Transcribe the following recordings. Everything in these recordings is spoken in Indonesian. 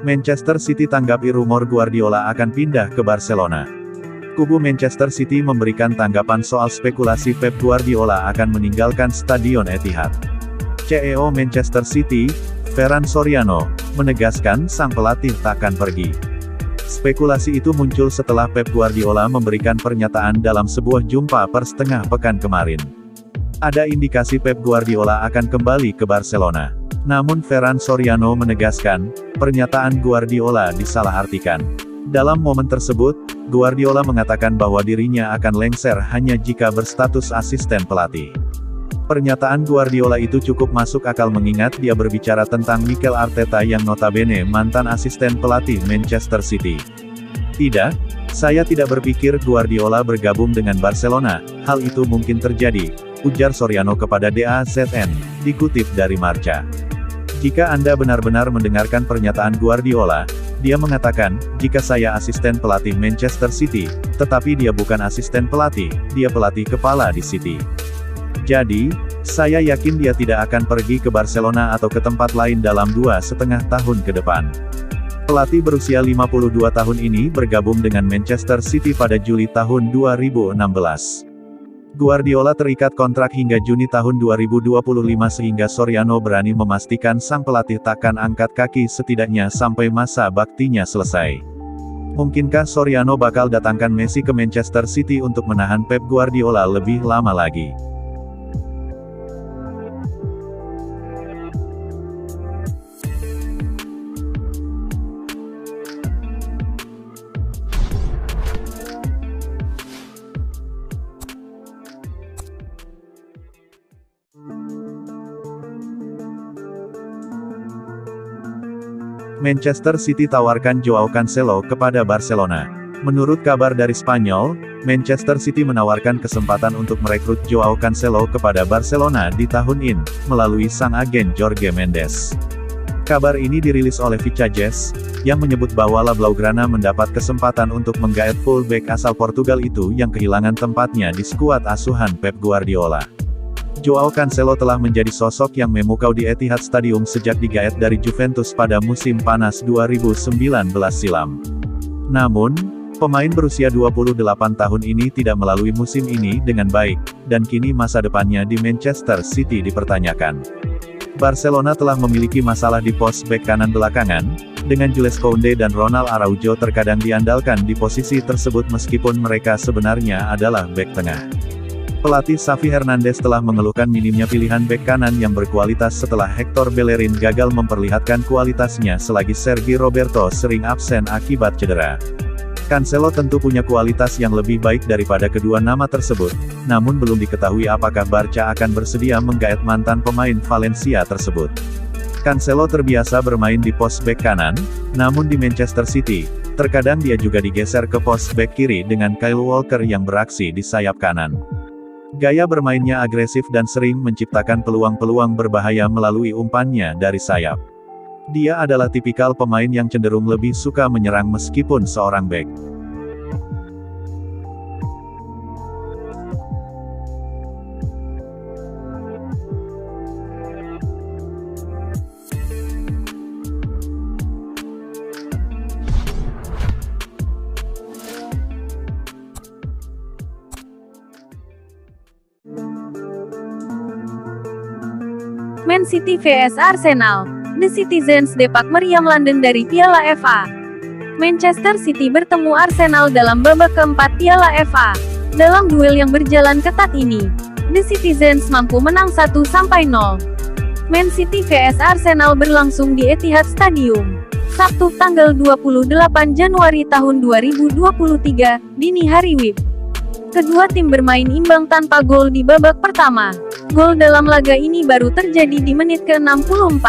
Manchester City tanggapi rumor Guardiola akan pindah ke Barcelona. Kubu Manchester City memberikan tanggapan soal spekulasi Pep Guardiola akan meninggalkan Stadion Etihad. CEO Manchester City, Ferran Soriano, menegaskan sang pelatih takkan pergi. Spekulasi itu muncul setelah Pep Guardiola memberikan pernyataan dalam sebuah jumpa per setengah pekan kemarin. Ada indikasi Pep Guardiola akan kembali ke Barcelona. Namun Ferran Soriano menegaskan, pernyataan Guardiola disalahartikan. Dalam momen tersebut, Guardiola mengatakan bahwa dirinya akan lengser hanya jika berstatus asisten pelatih. Pernyataan Guardiola itu cukup masuk akal mengingat dia berbicara tentang Mikel Arteta yang notabene mantan asisten pelatih Manchester City. Tidak, saya tidak berpikir Guardiola bergabung dengan Barcelona, hal itu mungkin terjadi, ujar Soriano kepada DAZN, dikutip dari Marca. Jika Anda benar-benar mendengarkan pernyataan Guardiola, dia mengatakan, jika saya asisten pelatih Manchester City, tetapi dia bukan asisten pelatih, dia pelatih kepala di City. Jadi, saya yakin dia tidak akan pergi ke Barcelona atau ke tempat lain dalam 2,5 tahun ke depan. Pelatih berusia 52 tahun ini bergabung dengan Manchester City pada Juli tahun 2016. Guardiola terikat kontrak hingga Juni tahun 2025 sehingga Soriano berani memastikan sang pelatih takkan angkat kaki setidaknya sampai masa baktinya selesai. Mungkinkah Soriano bakal datangkan Messi ke Manchester City untuk menahan Pep Guardiola lebih lama lagi? Manchester City tawarkan Joao Cancelo kepada Barcelona. Menurut kabar dari Spanyol, Manchester City menawarkan kesempatan untuk merekrut Joao Cancelo kepada Barcelona di tahun ini, melalui sang agen Jorge Mendes. Kabar ini dirilis oleh Vicajes, yang menyebut bahwa La Blaugrana mendapat kesempatan untuk menggaet fullback asal Portugal itu yang kehilangan tempatnya di skuad asuhan Pep Guardiola. Joao Cancelo telah menjadi sosok yang memukau di Etihad Stadium sejak digaet dari Juventus pada musim panas 2019 silam. Namun, pemain berusia 28 tahun ini tidak melalui musim ini dengan baik, dan kini masa depannya di Manchester City dipertanyakan. Barcelona telah memiliki masalah di pos bek kanan belakangan, dengan Jules Koundé dan Ronald Araujo terkadang diandalkan di posisi tersebut meskipun mereka sebenarnya adalah bek tengah. Pelatih Xavi Hernandez telah mengeluhkan minimnya pilihan bek kanan yang berkualitas setelah Hector Bellerin gagal memperlihatkan kualitasnya selagi Sergi Roberto sering absen akibat cedera. Cancelo tentu punya kualitas yang lebih baik daripada kedua nama tersebut, namun belum diketahui apakah Barca akan bersedia menggaet mantan pemain Valencia tersebut. Cancelo terbiasa bermain di pos bek kanan, namun di Manchester City, terkadang dia juga digeser ke pos bek kiri dengan Kyle Walker yang beraksi di sayap kanan. Gaya bermainnya agresif dan sering menciptakan peluang-peluang berbahaya melalui umpannya dari sayap. Dia adalah tipikal pemain yang cenderung lebih suka menyerang meskipun seorang bek. Man City vs Arsenal. The Citizens depak meriam London dari Piala FA. Manchester City bertemu Arsenal dalam babak keempat Piala FA. Dalam duel yang berjalan ketat ini, The Citizens mampu menang 1-0. Man City vs Arsenal berlangsung di Etihad Stadium, Sabtu tanggal 28 Januari tahun 2023, dini hari WIB. Kedua tim bermain imbang tanpa gol di babak pertama. Gol dalam laga ini baru terjadi di menit ke-64.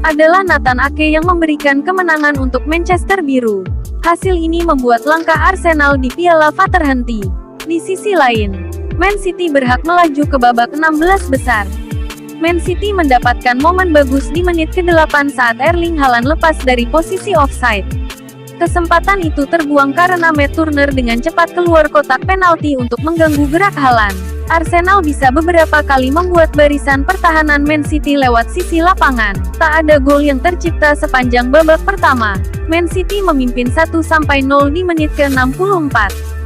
Adalah Nathan Ake yang memberikan kemenangan untuk Manchester Biru. Hasil ini membuat langkah Arsenal di Piala FA terhenti. Di sisi lain, Man City berhak melaju ke babak 16 besar. Man City mendapatkan momen bagus di menit ke-8 saat Erling Haaland lepas dari posisi offside. Kesempatan itu terbuang karena Matt Turner dengan cepat keluar kotak penalti untuk mengganggu gerak Haaland. Arsenal bisa beberapa kali membuat barisan pertahanan Man City lewat sisi lapangan. Tak ada gol yang tercipta sepanjang babak pertama. Man City memimpin 1-0 di menit ke-64.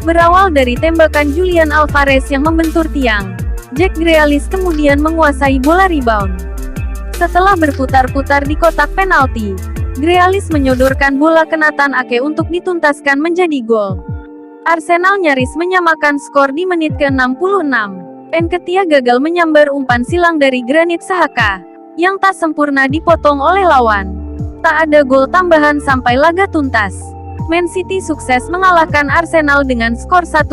Berawal dari tembakan Julian Alvarez yang membentur tiang. Jack Grealish kemudian menguasai bola rebound. Setelah berputar-putar di kotak penalti, Grealish menyodorkan bola ke Nathan Ake untuk dituntaskan menjadi gol. Arsenal nyaris menyamakan skor di menit ke-66. Nketiah gagal menyambar umpan silang dari Granit Xhaka, yang tak sempurna dipotong oleh lawan. Tak ada gol tambahan sampai laga tuntas. Man City sukses mengalahkan Arsenal dengan skor 1-0.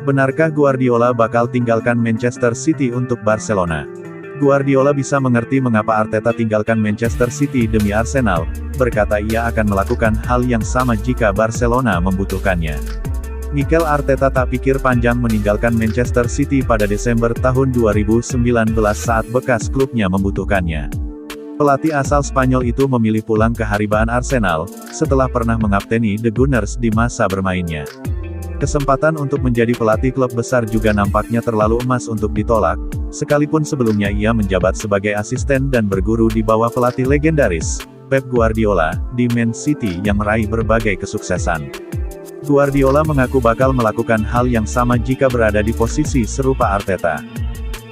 Benarkah Guardiola bakal tinggalkan Manchester City untuk Barcelona? Guardiola bisa mengerti mengapa Arteta tinggalkan Manchester City demi Arsenal, berkata ia akan melakukan hal yang sama jika Barcelona membutuhkannya. Mikel Arteta tak pikir panjang meninggalkan Manchester City pada Desember tahun 2019 saat bekas klubnya membutuhkannya. Pelatih asal Spanyol itu memilih pulang ke haribaan Arsenal, setelah pernah mengapteni The Gunners di masa bermainnya. Kesempatan untuk menjadi pelatih klub besar juga nampaknya terlalu emas untuk ditolak, sekalipun sebelumnya ia menjabat sebagai asisten dan berguru di bawah pelatih legendaris, Pep Guardiola, di Man City yang meraih berbagai kesuksesan. Guardiola mengaku bakal melakukan hal yang sama jika berada di posisi serupa Arteta.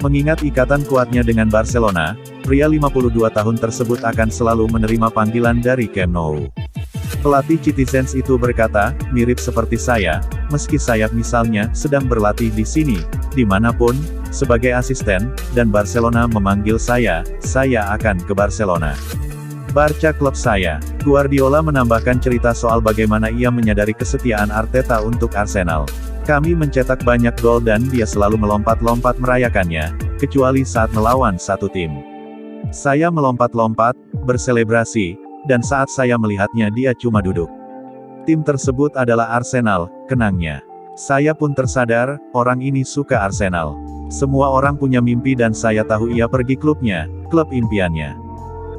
Mengingat ikatan kuatnya dengan Barcelona, pria 52 tahun tersebut akan selalu menerima panggilan dari Camp Nou. Pelatih Citizens itu berkata, mirip seperti saya, meski saya misalnya sedang berlatih di sini, dimanapun, sebagai asisten, dan Barcelona memanggil saya akan ke Barcelona. Barca klub saya. Guardiola menambahkan cerita soal bagaimana ia menyadari kesetiaan Arteta untuk Arsenal. Kami mencetak banyak gol dan dia selalu melompat-lompat merayakannya, kecuali saat melawan satu tim. Saya melompat-lompat, berselebrasi, dan saat saya melihatnya dia cuma duduk. Tim tersebut adalah Arsenal, kenangnya. Saya pun tersadar, orang ini suka Arsenal. Semua orang punya mimpi dan saya tahu ia pergi klubnya, klub impiannya.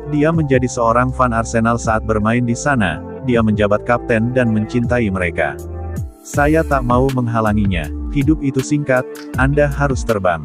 Dia menjadi seorang fan Arsenal saat bermain di sana, dia menjabat kapten dan mencintai mereka. Saya tak mau menghalanginya. Hidup itu singkat, Anda harus terbang.